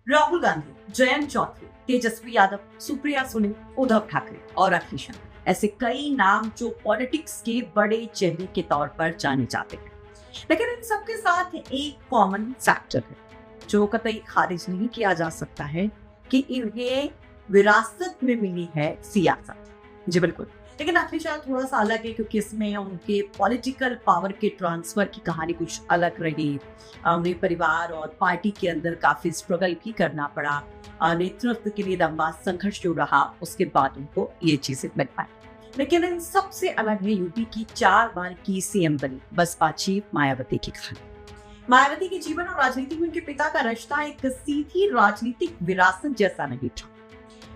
राहुल गांधी, जयंत चौधरी, तेजस्वी यादव, सुप्रिया सुले, उद्धव ठाकरे और अखिलेश यादव, ऐसे कई नाम जो पॉलिटिक्स के बड़े चेहरे के तौर पर जाने जाते हैं। लेकिन इन सबके साथ एक कॉमन फैक्टर है जो कतई खारिज नहीं किया जा सकता है कि इन्हें विरासत में मिली है सियासत। जी बिल्कुल, लेकिन अखिलेश यादव थोड़ा सा अलग है क्योंकि इसमें उनके पॉलिटिकल पावर के ट्रांसफर की कहानी कुछ अलग रही। उन्हें परिवार और पार्टी के अंदर काफी स्ट्रगल भी करना पड़ा। नेतृत्व के लिए लंबा संघर्ष जो रहा, उसके बाद उनको ये चीजें मिल पाई। लेकिन इन सबसे अलग है यूपी की 4 बार की सीएम बनी बसपा चीफ मायावती की कहानी। मायावती के जीवन और राजनीति में उनके पिता का रिश्ता एक सीधी राजनीतिक विरासत जैसा नहीं था,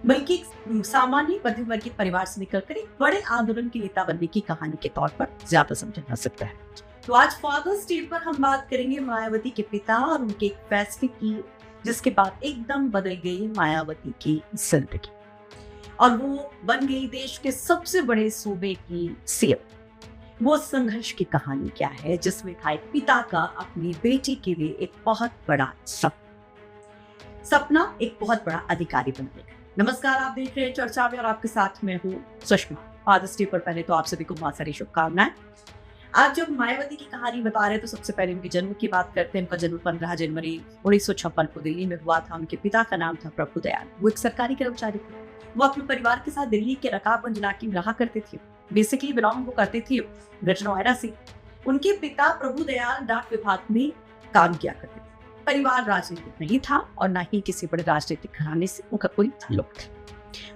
बल्कि एक सामान्य मध्यम वर्गीय परिवार से निकलकर एक बड़े आंदोलन के नेता बनने की कहानी के तौर पर ज्यादा समझा जा सकता है। तो आज फादर्स डे पर हम बात करेंगे मायावती के पिता और उनके एक फैसले की, जिसके बाद एकदम बदल गई मायावती की जिंदगी और वो बन गई देश के सबसे बड़े सूबे की सीएम। वो संघर्ष की कहानी क्या है जिसमें था एक पिता का अपनी बेटी के लिए एक बहुत बड़ा सपना एक बहुत बड़ा अधिकारी बनने का। नमस्कार, आप देख रहे हैं चर्चा में और आपके साथ मैं हूँ सुषमा। फादर्स डे पर पहले तो आप सभी को बहुत सारी शुभकामनाएं। आज जब मायावती की कहानी बता रहे हैं तो सबसे पहले उनके जन्म की बात करते हैं। उनका जन्म 15 जनवरी 1956 को दिल्ली में हुआ था। उनके पिता का नाम था प्रभुदयाल। वो एक सरकारी कर्मचारी थे। वो अपने परिवार के साथ दिल्ली के रकाबगंज इलाके में रहा करते थे। बेसिकली बिलोंग वो करते थे ग्रेटर नोएडा से। उनके पिता प्रभुदयाल डाक विभाग में काम किया करते थे। परिवार राजनीतिक नहीं था और न ही किसी बड़े राजनीतिक घराने से उनका कोई ताल्लुक था।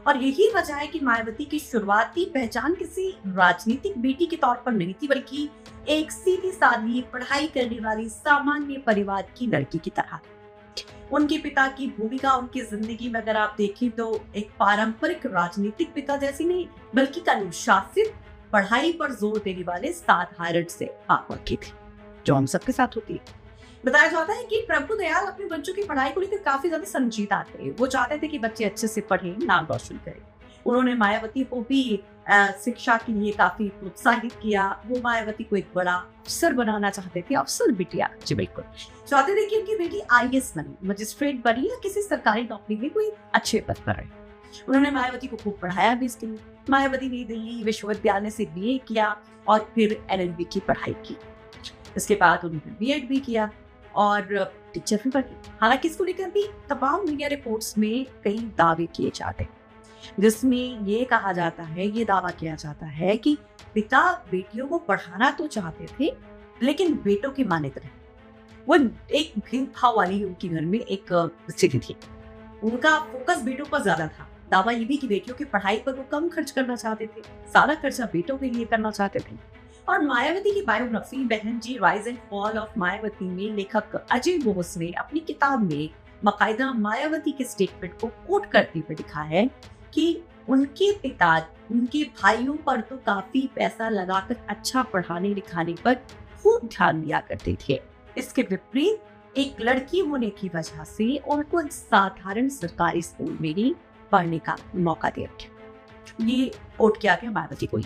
और यही वजह है कि मायावती की शुरुआती पहचान किसी राजनीतिक बेटी के तौर पर नहीं थी, बल्कि एक सीधी सादी पढ़ाई करने वाली सामान्य परिवार की लड़की की तरह। उनके पिता की भूमिका उनकी जिंदगी में अगर आप देखें तो एक पारंपरिक राजनीतिक पिता जैसी नहीं, बल्कि अनुशासित, पढ़ाई पर जोर देने वाले साधारण से आत्मा की थी, जो हम सबके साथ होती है। बताया जाता है कि प्रभुदयाल अपने बच्चों की पढ़ाई को लेकर काफी ज्यादा संजीदा थे। वो चाहते थे कि बच्चे अच्छे से पढ़ें, नाम रोशन करें। उन्होंने मायावती को भी शिक्षा के लिए काफी प्रोत्साहित किया। वो मायावती को एक बड़ा अफसर बनाना चाहते थे। अफसर बिटिया, जी बिल्कुल, चाहते थे कि उनकी बेटी आईएएस बने, मजिस्ट्रेट बनी या किसी सरकारी नौकरी में कोई अच्छे पद पर रहे। उन्होंने मायावती को खूब पढ़ाया भी इसके लिए। मायावती ने दिल्ली विश्वविद्यालय से बीए किया और फिर एलएलबी की पढ़ाई की। इसके बाद उन्होंने बीएड भी किया और टीचर भी बनी। हालांकि इसको लेकर भी तमाम मीडिया रिपोर्ट्स में कई दावे किए जाते हैं, जिसमें ये कहा जाता है, ये दावा किया जाता है कि पिता बेटियों को पढ़ाना तो चाहते थे लेकिन बेटों की मान्यता नहीं। वो एक भेदभाव वाली उनके घर में एक स्थिति थी। उनका फोकस बेटों पर ज्यादा था। दावा ये भी कि बेटियों की पढ़ाई पर वो कम खर्च करना चाहते थे, सारा खर्चा बेटों के लिए करना चाहते थे। और मायावती की biography Behen ji rise and fall of Mayawati में लेखक अजय बोस ने अपनी किताब में बाकायदा मायावती के स्टेटमेंट को कोट करते हुए लिखा है कि उनके पिता उनके भाइयों पर तो काफी पैसा लगाकर अच्छा पढ़ाने लिखाने पर खूब ध्यान दिया करते थे। इसके विपरीत एक लड़की होने की वजह से उनको एक साधारण सरकारी स्कूल में ही पढ़ने का मौका दिया गया। ये कोट किया गया मायावती को।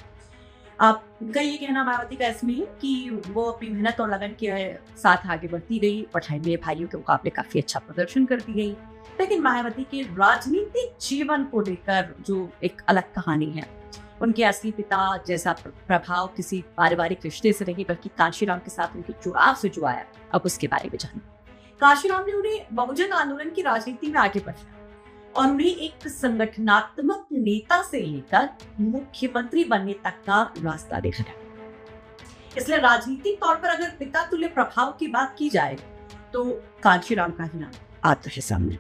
आपका ये कहना मायावती का इसमें है कि वो अपनी मेहनत और लगन के साथ आगे बढ़ती गई, पढ़ाई में भाइयों के मुकाबले काफी अच्छा प्रदर्शन करती गई। लेकिन मायावती के राजनीतिक जीवन को लेकर जो एक अलग कहानी है, उनके असली पिता जैसा प्रभाव किसी पारिवारिक रिश्ते से नहीं बल्कि कांशीराम के साथ उनके जुड़ाव से जो आया, अब उसके बारे में जाने। कांशीराम ने उन्हें बहुजन आंदोलन की राजनीति में आगे बढ़ाया और उन्हें एक संगठनात्मक नेता से लेकर मुख्यमंत्री बनने तक का रास्ता दिखाया। इसलिए राजनीतिक तौर पर अगर पिता तुल्य प्रभाव की बात की जाए तो कांशीराम का ही नाम आता है सामने।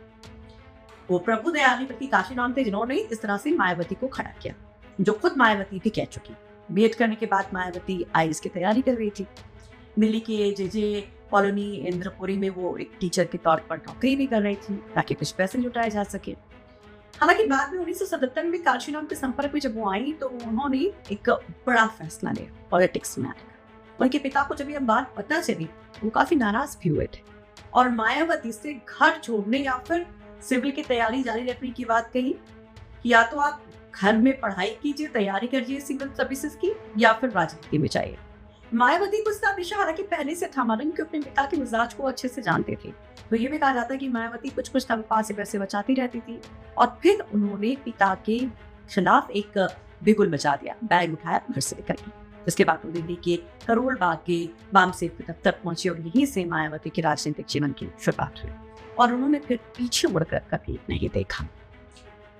वो प्रभुदयाल बल्कि कांशीराम थे जिन्होंने इस तरह से मायावती को खड़ा किया, जो खुद मायावती भी कह चुकी। बीएड करने के बाद मायावती आईएएस की तैयारी कर रही थी। दिल्ली के जेजे कॉलोनी इंद्रपुरी में वो एक टीचर के तौर पर नौकरी भी कर रही थी ताकि कुछ पैसे जुटाए जा सके। हालांकि बाद में 1977 में कांशीराम के संपर्क में जब वो आई तो उन्होंने एक बड़ा फैसला लिया पॉलिटिक्स में आने का। उनके पिता को जब ये बात पता चली वो काफी नाराज भी हुए थे और मायावती से घर छोड़ने या फिर सिविल की तैयारी जारी रखने की बात कही। या तो आप घर में पढ़ाई कीजिए, तैयारी करिए सिविल सर्विसेज की, या फिर राजनीति में जाइए। मायावती को इसका हमेशा हालांकि पहले से था मालूम कि अपने पिता के मिजाज को अच्छे से जानते थे। तो ये भी कहा जाता है कि मायावती कुछ कुछ तनख्वाह से पैसे बचाती रहती थी और फिर उन्होंने पिता के खिलाफ एक बिगुल मचा दिया, बैग उठाया घर से निकल गई। इसके बाद वो दिल्ली के करोल बाग के वामसेवक के दफ्तर पहुंची और यहीं से मायावती के राजनीतिक जीवन की शुरुआत हुई और उन्होंने फिर पीछे मुड़कर कभी नहीं देखा।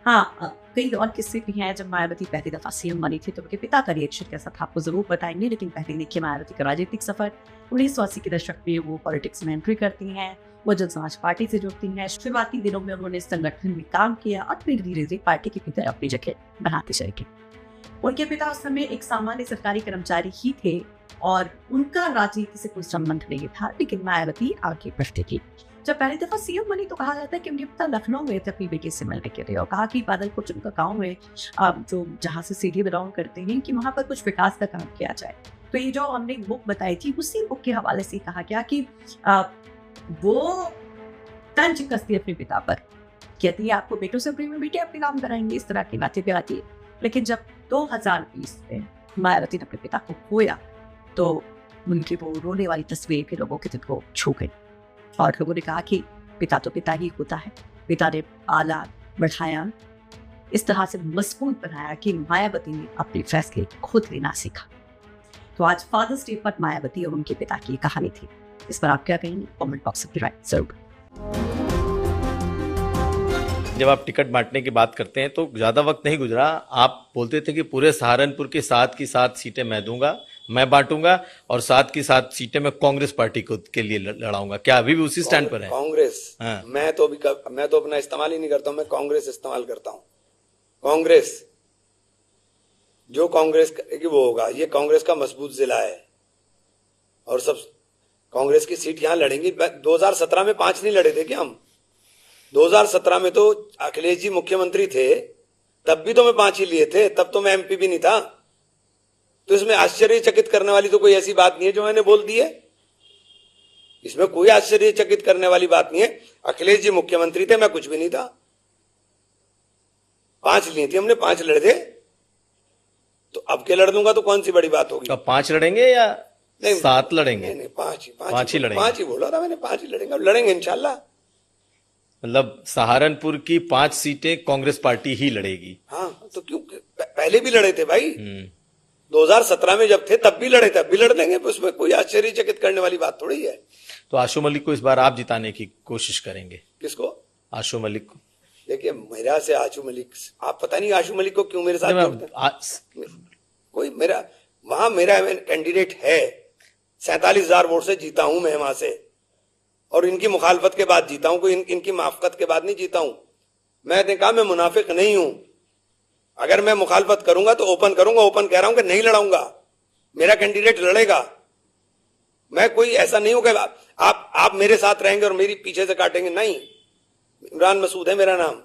हाँ, कई और किस्से भी हैं जब मायावती पहली दफा सीएम बनी थी तो उनके पिता का रिएक्शन कैसा था आपको जरूर बताएंगे, लेकिन पहले देखिए मायावती का राजनीतिक सफर। 1980 के दशक में वो पॉलिटिक्स में एंट्री करती हैं, वो जन समाज पार्टी से जुड़ती हैं। शुरुआती दिनों में उन्होंने संगठन में काम किया और फिर धीरे धीरे पार्टी के भीतर अपनी जगह बनाते चले गए। उनके पिता उस समय एक सामान्य सरकारी कर्मचारी ही थे और उनका राजनीति से कोई संबंध नहीं था, लेकिन मायावती आगे बढ़ती थी। जब पहली दफा सीएम बनी तो कहा जाता है कि उनके पिता लखनऊ गए थे अपनी बेटी से मिलने के लिए और कहा कि बादलपुर उनका गाँव है जो जहाँ से सीधे बिलोंग करते हैं कि वहाँ पर कुछ विकास का काम किया जाए। तो ये जो हमने बुक बताई थी उसी बुक के हवाले से कहा गया कि वो तंज कसती अपने पिता पर, कहती है आपको बेटों से प्रेम में बेटे अपने काम कराएंगे, इस तरह की बातें भी आती है। लेकिन जब 2020 में मायावती ने अपने पिता को खोया तो उनकी वो रोने वाली तस्वीर के लोगों के दिल को छू गई और लोगों ने कहा कि पिता तो पिता ही होता है। पिता ने पाला बढ़ाया, इस तरह से मजबूत बनाया कि मायावती ने अपने फैसले खुद लेना सीखा। तो आज फादर्स डे पर मायावती और उनके पिता की कहानी थी। इस पर आप क्या कहेंगे? कमेंट बॉक्स में राइट जरूर। जब आप टिकट बांटने की बात करते हैं तो ज्यादा वक्त नहीं गुजरा, आप बोलते थे कि पूरे सहारनपुर की 7 की 7 सीटें मैं दूंगा, मैं बांटूंगा और 7 की 7 सीटें मैं कांग्रेस पार्टी के लिए लड़ाऊंगा। क्या अभी भी उसी स्टैंड पर है? कांग्रेस? हाँ। मैं तो अपना इस्तेमाल ही नहीं करता हूं, मैं कांग्रेस इस्तेमाल करता हूं। कांग्रेस जो कांग्रेस की वो होगा, ये कांग्रेस का मजबूत जिला है और सब कांग्रेस की सीट यहां लड़ेंगी। 2017 में 5 नहीं लड़े थे क्या हम? 2017 में तो अखिलेश जी मुख्यमंत्री थे, तब भी तो मैं 5 ही लिए थे, तब तो मैं एमपी भी नहीं था। तो इसमें आश्चर्यचकित करने वाली तो कोई ऐसी बात नहीं है जो मैंने बोल दी है। इसमें कोई आश्चर्यचकित करने वाली बात नहीं है। अखिलेश जी मुख्यमंत्री थे, मैं कुछ भी नहीं था। 5 लिए थे हमने, 5 लड़े थे, तो अब के लड़ दूंगा तो कौन सी बड़ी बात होगी? अब 5 लड़ेंगे या 7 लड़ेंगे? नहीं, 5 ही लड़ेंगे। 5 ही बोला था मैंने, 5 ही लड़ेंगे, लड़ेंगे इंशाल्लाह। मतलब सहारनपुर की 5 सीटें कांग्रेस पार्टी ही लड़ेगी। हाँ, तो क्यों पहले भी लड़े थे भाई। 2017 में जब थे तब भी लड़े थे, अब भी लड़ लेंगे, उसमें कोई आश्चर्यचकित करने वाली बात थोड़ी है। तो आशु मलिक को इस बार आप जिताने की कोशिश करेंगे? किसको? आशु मलिक को। देखिए, मेरा से आशु मलिक, आप पता नहीं आशु मलिक को क्यों मेरे साथ जोड़ते हैं। कोई मेरा वहां मेरा कैंडिडेट है, 47,000 वोट से जीता हूं मैं वहां से, और इनकी मुखालफत के बाद जीता हूं, कोई इनकी माफकत के बाद नहीं जीता हूं। मैंने कहा मैं मुनाफिक नहीं हूं, अगर मैं मुखालफत करूंगा तो ओपन करूंगा, ओपन कह रहा हूं कि नहीं लड़ाऊंगा, मेरा कैंडिडेट लड़ेगा। मैं कोई ऐसा नहीं हूं कि आप मेरे साथ रहेंगे और मेरी पीछे से काटेंगे, नहीं। इमरान मसूद है मेरा नाम,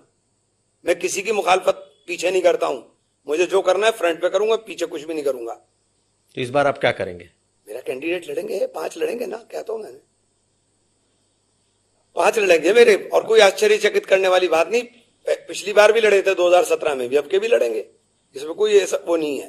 मैं किसी की मुखालफत पीछे नहीं करता हूं। मुझे जो करना है फ्रंट पे करूंगा, पीछे कुछ भी नहीं करूंगा। तो इस बार आप क्या करेंगे? मेरा कैंडिडेट लड़ेंगे, 5 लड़ेंगे ना, कहता हूं मैंने, 5 लड़ेंगे मेरे, और कोई आश्चर्यचकित करने वाली बात नहीं। पिछली बार भी लड़े थे 2017 में भी, अब के भी लड़ेंगे, इसमें कोई ऐसा वो नहीं है।